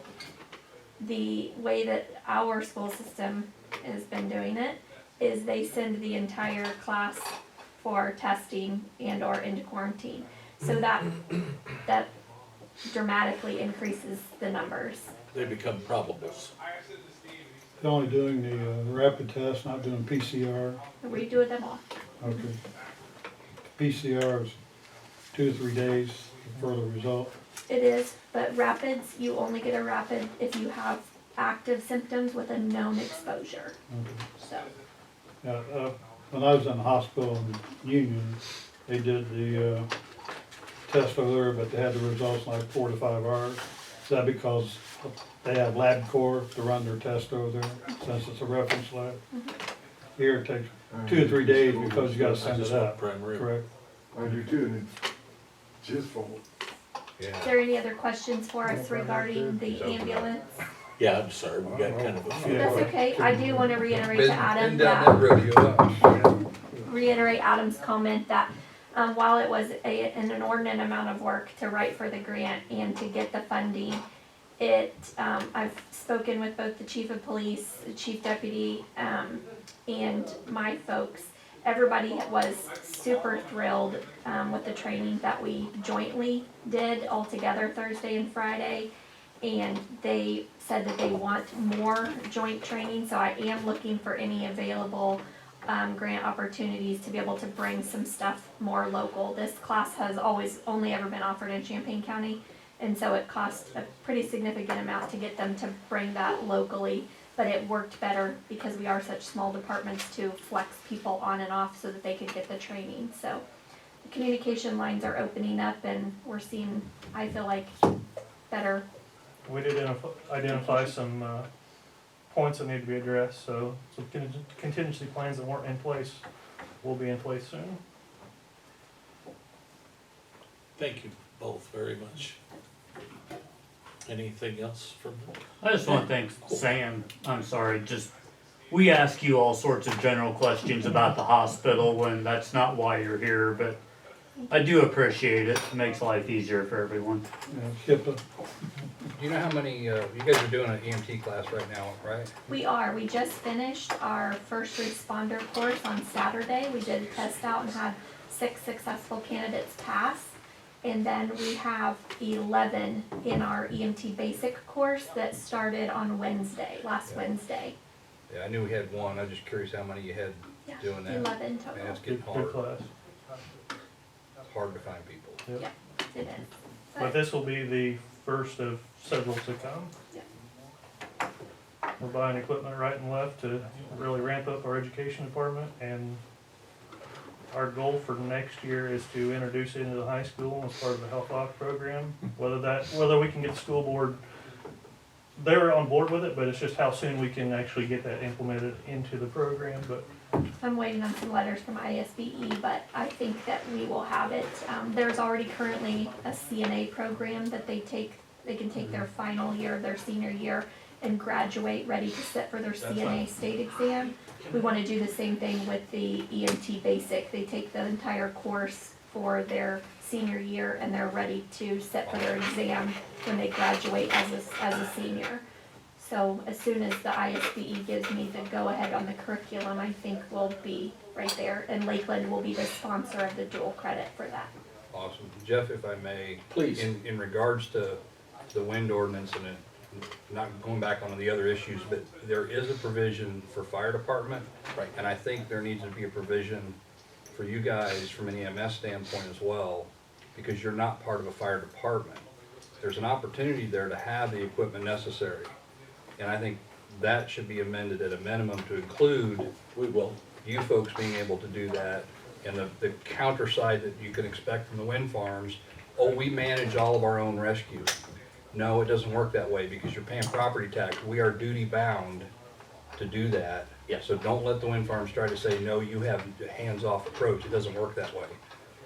the way that our school system has been doing it is they send the entire class for testing and or into quarantine. So that dramatically increases the numbers. They become probables. They're only doing the rapid test, not doing PCR. We do them all. Okay. PCR is 2 to 3 days for the result. It is, but rapids, you only get a rapid if you have active symptoms with a known exposure, Okay. so. Yeah, when I was in the hospital in Union, they did the test over there, but they had the results in like 4 to 5 hours. Is that because they have LabCorp to run their test over there, since it's a reference lab? Here it takes 2 to 3 days because you gotta I send just it want out, prime rib. correct? I do too, and it's his fault. Is Yeah. there any other questions for us regarding the ambulance? Yeah, I'm sorry, we got kind of a few. That's okay, I do wanna reiterate Been to Adam down that, that rodeo. reiterate Adam's comment that, while it was an inordinate amount of work to write for the grant and to get the funding, I've spoken with both the chief of police, the chief deputy, and my folks. Everybody was super thrilled, with the training that we jointly did all together Thursday and Friday. And they said that they want more joint training, so I am looking for any available grant opportunities to be able to bring some stuff more local. This class has always only ever been offered in Champaign County, and so it cost a pretty significant amount to get them to bring that locally. But it worked better because we are such small departments to flex people on and off so that they could get the training. So the communication lines are opening up, and we're seeing, I feel like, better. We did identify some points that need to be addressed, so some contingency plans that weren't in place will be in place soon. Thank you both very much. Anything else from? I just wanna thank Sam, I'm sorry, we ask you all sorts of general questions about the hospital when that's not why you're here, but I do appreciate it, it makes life easier for everyone. HIPAA. Do you know how many, you guys are doing an EMT class right now, right? We just finished our first responder course on Saturday. We did a test out and had 6 successful candidates pass. And then we have 11 in our EMT basic course that started on last Wednesday. Yeah, I knew we had one, I'm just curious how many you had Yeah, doing that. 11 Man, total. it's getting Good hard, class. it's hard to find people. It is. But this will be the first of several to come. Yeah. We're buying equipment right and left to really ramp up our education department, and our goal for next year is to introduce it into the high school as part of the Health Lock program. Whether we can get the school board they're on board with it, but it's just how soon we can actually get that implemented into the program, but I'm waiting on some letters from ISBE, but I think that we will have it. There's already currently a CNA program that they can take their final year of their senior year and graduate ready to sit for their CNA state exam. We wanna do the same thing with the EMT basic. They take the entire course for their senior year and they're ready to sit for their exam when they graduate as a senior. So as soon as the ISBE gives me the go-ahead on the curriculum, I think we'll be right there. And Lakeland will be the sponsor of the dual credit for that. Awesome. Jeff, if I may. Please. In regards to the wind ordinance and not going back on the other issues, but there is a provision for fire department. Right. And I think there needs to be a provision for you guys from an EMS standpoint as well, because you're not part of a fire department. There's an opportunity there to have the equipment necessary. And I think that should be amended at a minimum to include We will. you folks being able to do that. And the counter side that you can expect from the wind farms, oh, we manage all of our own rescue. No, it doesn't work that way because you're paying property tax. We are duty bound to do that. Yes. So don't let the wind farms try to say, no, you have a hands-off approach. It doesn't work that way.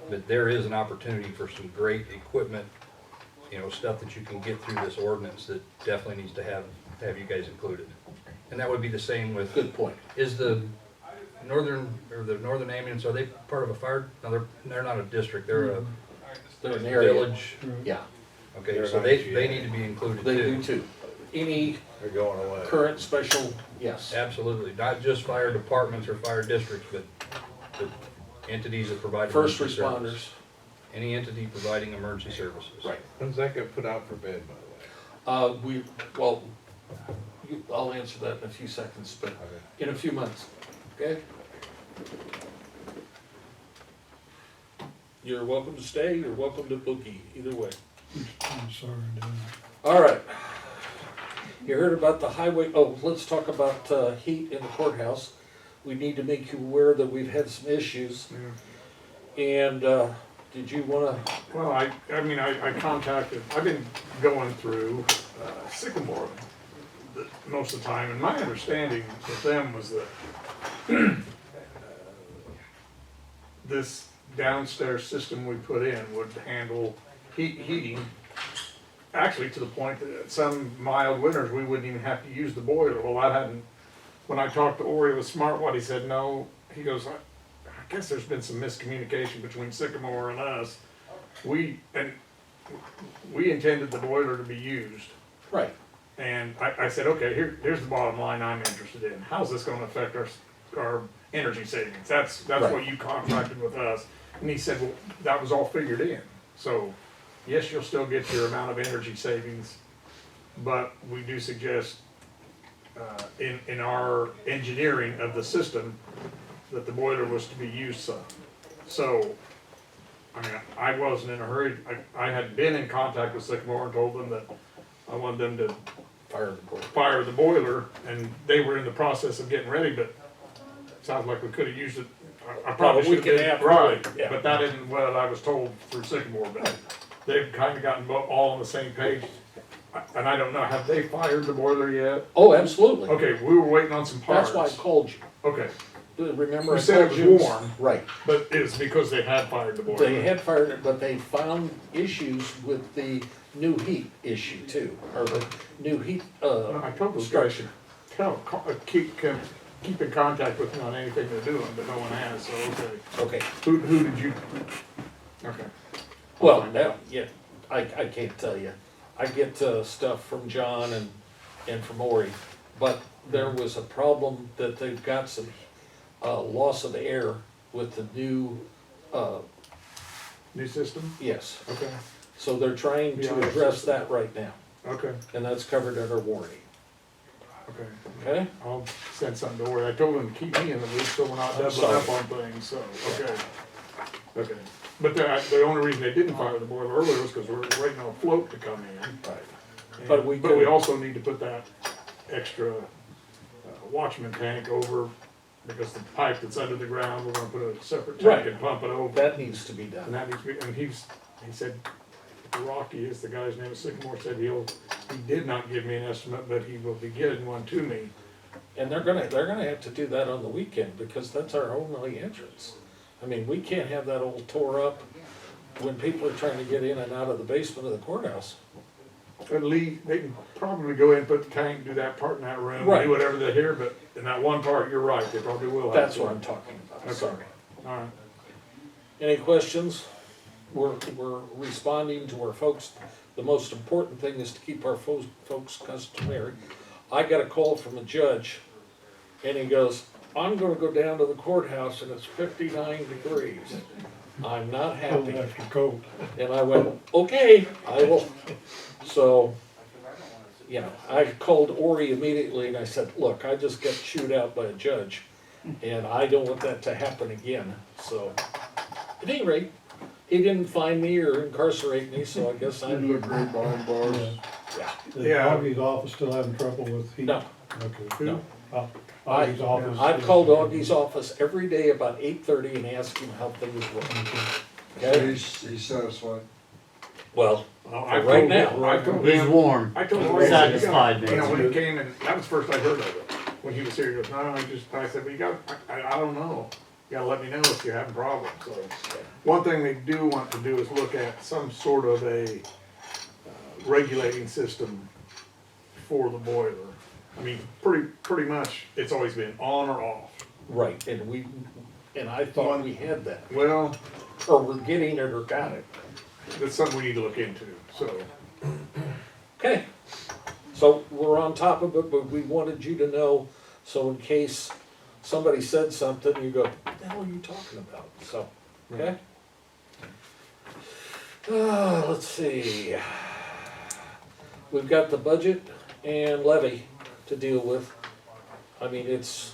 But there is an opportunity for some great equipment, you know, stuff that you can get through this ordinance that definitely needs to have you guys included. And that would be the same with, Good point. is the northern ambulance, are they part of a fire? No, they're not a district, they're a They're an area. village. Yeah, Okay, They're so an they IGA. need to be included they do too. too. Any They're going away. current special, yes. Absolutely, not just fire departments or fire districts, but entities that provide First emergency responders. service. Any entity providing emergency services. Right. When's that get put out for bid, by the way? I'll answer that in a few seconds, but Okay. in a few months, okay? You're welcome to stay, you're welcome to boogie, either way. I'm sorry, Dan. All right. You heard about the highway, oh, let's talk about, heat in the courthouse. We need to make you aware that we've had some issues. And, did you wanna, Well, I contacted, I've been going through Sycamore most of the time, and my understanding with them was that this downstairs system we put in would handle heating, actually to the point that at some mild winters, we wouldn't even have to use the boiler. Well, I hadn't, when I talked to Ori with SmartWatt, he said, no, he goes, I guess there's been some miscommunication between Sycamore and us. We intended the boiler to be used. right, And I said, okay, here's the bottom line I'm interested in. How's this gonna affect our energy savings? That's Right. what you contracted with us. And he said, well, that was all figured in. So, yes, you'll still get your amount of energy savings, but we do suggest, in our engineering of the system, that the boiler was to be used some. So, I mean, I wasn't in a hurry. I had been in contact with Sycamore and told them that I wanted them to fire the boiler, and they were in the process of getting ready, but it sounds like we could have used it. I probably About a week should and a have half been, early, right, yeah. but that isn't what I was told through Sycamore, but they've kind of gotten all on the same page. And I don't know, have they fired the boiler yet? oh, absolutely. Okay, we were waiting on some parts. That's why I called you. Okay, Remember I You said told it you? was warm. Right. but it's because they had fired the boiler. They had fired it, but they found issues with the new heat issue too, or the new heat, I told those guys should keep in contact with me on anything they're doing, but no one has, so, okay. okay. Who did you? Okay. Well, find now, out. yeah, I can't tell you. I get, stuff from John and from Ori, but there was a problem that they've got some, loss of air with the new, New system? yes. Okay, So they're trying Yeah, to address that right now, okay, and that's covered under warranty, okay. okay? I'll send something to Ori. I told him to keep me in the loop so we're not doubling sorry. up on things, so, okay. Okay. But the only reason they didn't fire the boiler earlier was because we were waiting on a float to come in. Right. And- But we But could- we also need to put that extra Watchman tank over, because the pipe that's under the ground, we're gonna put a separate Right. tank and pump it over. That needs to be And done. that needs to be, and he said, Rocky is the guy's name, Sycamore said he did not give me an estimate, but he will be getting one to me. And they're gonna have to do that on the weekend, because that's our only entrance. I mean, we can't have that all tore up when people are trying to get in and out of the basement of the courthouse. At least, they can probably go in, put the tank, do that part in that room, Right. do whatever they hear, but in that one part, you're right, they probably will have That's to. what I'm talking about, Okay. sorry. Alright, Any questions? We're responding to our folks. The most important thing is to keep our folks customary. I got a call from a judge, and he goes, I'm gonna go down to the courthouse and it's 59 degrees. I'm not Cold happy. after cold. And I went, okay, I will. So, you know, I called Ori immediately and I said, look, I just got chewed out by a judge, and I don't want that to happen again. So, at any rate, he didn't fine me or incarcerate me, so I guess You I'm, look great behind bars. Is Yeah. Augie's office still having trouble with heat? no. Okay. No. Augie's office. I've called Augie's office every day about 8:30 and asked him how things were. So Okay? he's satisfied. Well, I right told now. him- I told He's him, warm. I told him. Satisfied, You know, man. when he came in, that was the first I heard of it, when he was here, he goes, no, I said, well, you got, I don't know. You gotta let me know if you're having problems, so. One thing they do want to do is look at some sort of a regulating system for the boiler. I mean, pretty much, it's always been on or off. Right, and I thought we had that, Well, or we're getting it or got it. that's something we need to look into, so. Okay, so we're on top of it, but we wanted you to know, so in case somebody said something, you go, what the hell are you talking about? So, okay? Let's see. We've got the budget and levy to deal with. I mean, it's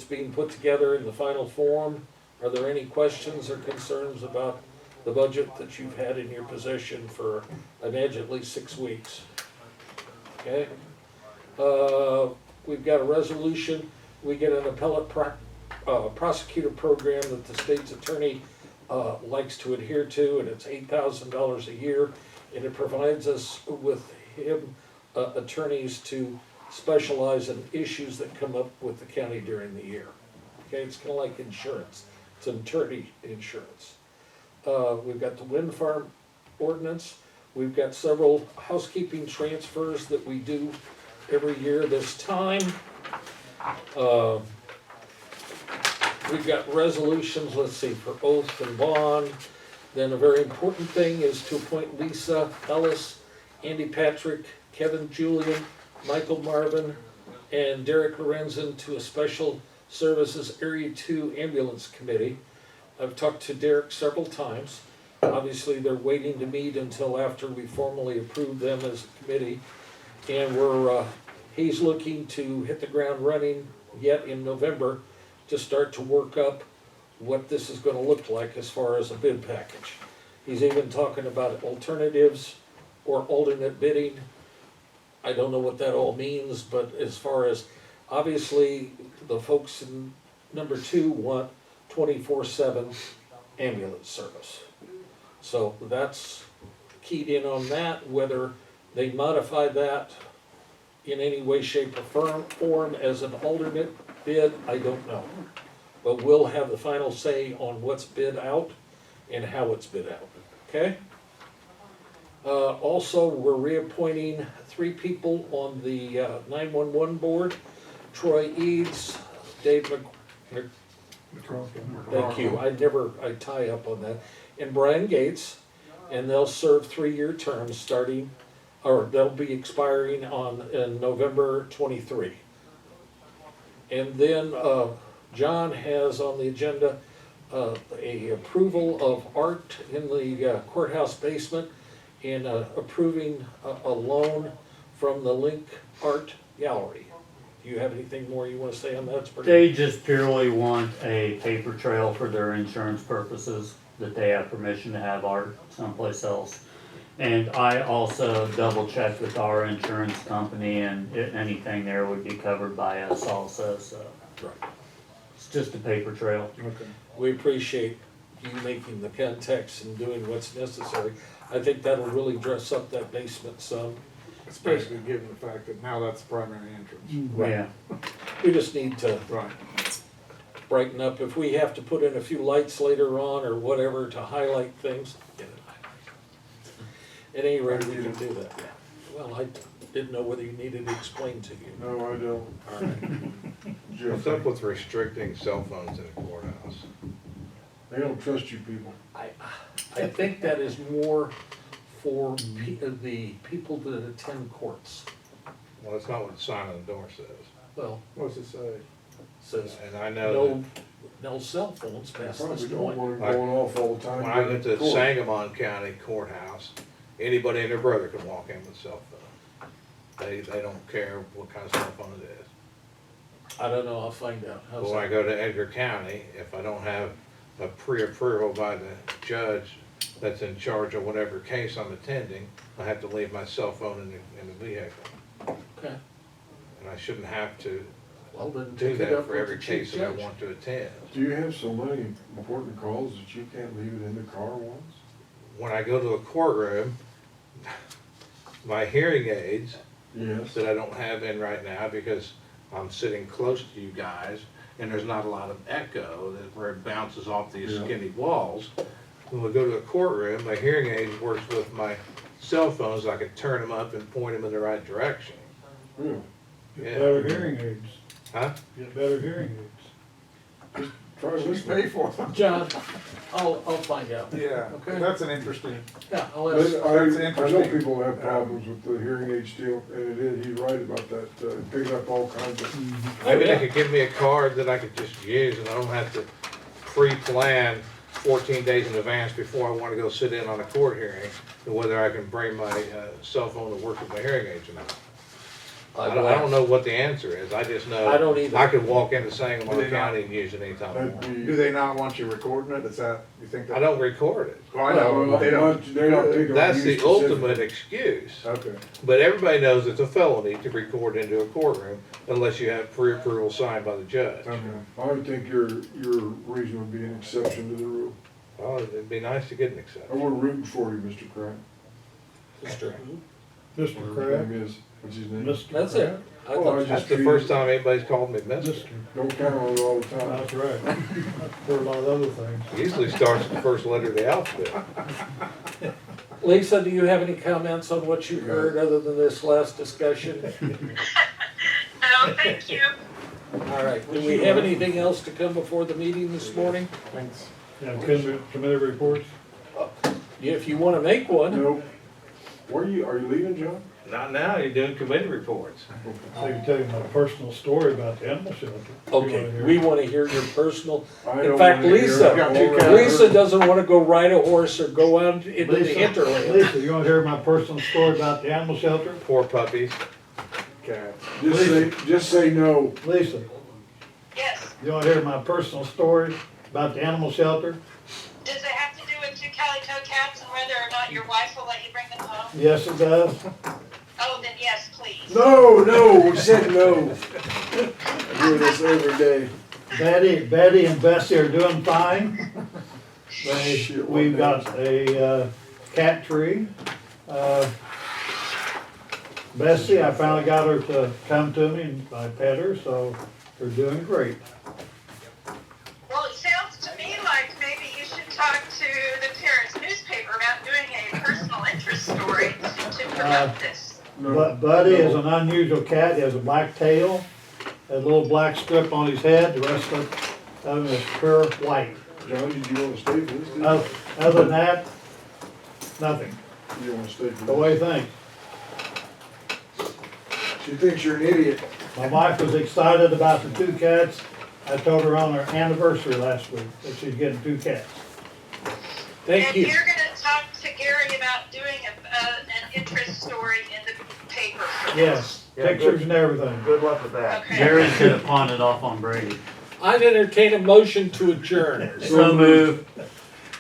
being put together in the final form. Are there any questions or concerns about the budget that you've had in your possession for, I imagine, at least 6 weeks? Okay? We've got a resolution, we get an appellate prosecutor program that the state's attorney likes to adhere to, and it's $8,000 a year, and it provides us with attorneys to specialize in issues that come up with the county during the year. Okay, it's kinda like insurance, it's attorney insurance. We've got the wind farm ordinance, we've got several housekeeping transfers that we do every year this time. We've got resolutions, let's see, for oath and bond. Then a very important thing is to appoint Lisa Ellis, Andy Patrick, Kevin Julian, Michael Marvin, and Derek Lorenzen to a Special Services Area 2 Ambulance Committee. I've talked to Derek several times. Obviously, they're waiting to meet until after we formally approve them as a committee. And he's looking to hit the ground running yet in November to start to work up what this is gonna look like as far as a bid package. He's even talking about alternatives or alternate bidding. I don't know what that all means, but as far as, obviously, the folks in number 2 want 24/7 ambulance service. So that's keyed in on that, whether they modify that in any way, shape, or form as an alternate bid, I don't know. But we'll have the final say on what's bid out and how it's bid out, okay? Also, we're reappointing 3 people on the 911 board. Troy Eads, Dave thank you, I tie up on that, and Brian Gates, and they'll serve 3-year terms starting, or they'll be expiring in November 23. And then, John has on the agenda, a approval of art in the courthouse basement and approving a loan from the Link Art Gallery. Do you have anything more you wanna say on that? It's pretty- They just purely want a paper trail for their insurance purposes, that they have permission to have art someplace else. And I also double checked with our insurance company, and anything there would be covered by us also, so. Right. It's just a paper trail. Okay. We appreciate you making the contacts and doing what's necessary. I think that'll really dress up that basement some. Especially given the fact that now that's the primary entrance. Yeah. We just need to Right. brighten up. If we have to put in a few lights later on or whatever to highlight things, get it highlighted. At any rate, we can do that. Well, I didn't know whether you needed it explained to you. No, I don't. All right. What's up with restricting cell phones in a courthouse? They don't trust you people. I think that is more for the people that attend courts. Well, that's not what the sign on the door says. Well, What's it say? it says And I know no cell phones They past probably this don't point. want them going off all the that time. when I went to Court. Sangamon County Courthouse, anybody and their brother can walk in with a cell phone. They don't care what kind of cell phone it is. I don't know, I'll find out. How's But when I that? go to Edgar County, if I don't have a pre-approval by the judge that's in charge of whatever case I'm attending, I have to leave my cell phone in the vehicle. Okay, And I shouldn't have to well then do take it that up for with every the chief case that I judge. want to attend. Do you have so many important calls that you can't leave it in the car once? When I go to a courtroom, my hearing aids Yes. that I don't have in right now because I'm sitting close to you guys and there's not a lot of echo where it bounces off these Yeah. skinny walls. When we go to a courtroom, my hearing aids works with my cell phones. I can turn them up and point them in the right direction. Really? Get Yeah. better hearing aids. Huh? Get better hearing aids. Try We listening. pay for them. John, I'll find out. Yeah, Okay. that's an interesting. Yeah, I'll But ask. I know interesting. people have problems with the hearing aid still, and it is, he's right about that, picking up all kinds of, Maybe yeah. they could give me a card that I could just use and I don't have to pre-plan 14 days in advance before I want to go sit in on a court hearing, and whether I can bring my cell phone to work with my hearing aids or not. I don't know what the answer is, I just know. I don't either. I could walk into Do Sangamon they not- County and use it anytime I that'd want. Do be. they not want you recording it? Is that, you think that? I don't record it. Well, I know, Well, they don't. they're not taking. That's the you ultimate specifically. excuse. Okay. But everybody knows it's a felony to record into a courtroom unless you have pre-approval signed by the judge. Okay. I would think your reason would be an exception to the rule. Well, it'd be nice to get an I exception. would rooting for you, Mr. Crane. Mr. Mr. Whatever his Crab, name is, what's his name? Mr. That's it. Crab. I Oh, thought, I That's the first time anybody's called me mister. Mr. Don't count on it all the time. That's right. For a lot of other things. Usually starts with the first letter of the alphabet. Lisa, do you have any comments on what you heard other than this last discussion? No, thank you. All right, do we have anything else to come before the meeting this morning? Thanks. Yeah, committee reports. If you wanna make one, Nope. Are you leaving, John? Not now, you're doing committee reports. I can tell you my personal story about the animal shelter. You okay, wanna hear? we wanna hear your personal. I In don't fact, wanna hear Lisa, it. All Lisa doesn't wanna go ride a horse or go out into the hinterland. Lisa, you wanna hear my personal story about the animal shelter? Poor puppies. Cats. Just say no. Lisa, Yes. you wanna hear my personal story about the animal shelter? Does it have to do with two calico cats and whether or not your wife will let you bring them home? Yes, it does. Oh, then yes, please. No, we said no. I do this every day. Betty and Bessie are doing fine. Shit, what We've else? got a cat tree. Bessie, I finally got her to come to me and I pet her, so they're doing great. Well, it sounds to me like maybe you should talk to the Terrace newspaper about doing a personal interest story to promote this. No. But Buddy is an unusual cat. He has a black tail, a little black strip on his head. The rest of him is pure white. John, did you want to stay for this? Did you? Other than that, nothing. You don't want to stay for So what this? do you think? She thinks you're an idiot. My wife was excited about the two cats. I told her on her anniversary last week that she's getting two cats. Thank And you. you're gonna talk to Gary about doing an interest story in the paper for this? Yes, pictures and everything. Good luck with that. Okay. Gary's gonna pawn it off on Brady. I'd entertain a motion to adjourn. So move.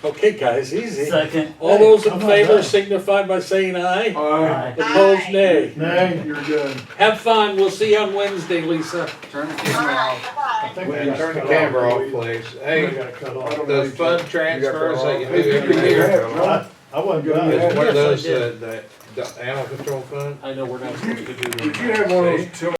Okay, guys, easy. Second. All those in I'm not favor done. signify by saying aye. Aye. Opposed, nay. Nay. You're done. Have fun. We'll see you on Wednesday, Lisa. Turn the All camera right, off. bye-bye. I think we Well, got turn the cut camera off. off, please. We Hey, got cut off. I don't know. the fund transfers that you do Hey, every you year, have, no? I wasn't Good. done. is one of Yes, I those, did. the animal control fund? I know we're not supposed to do that. Did you have one of those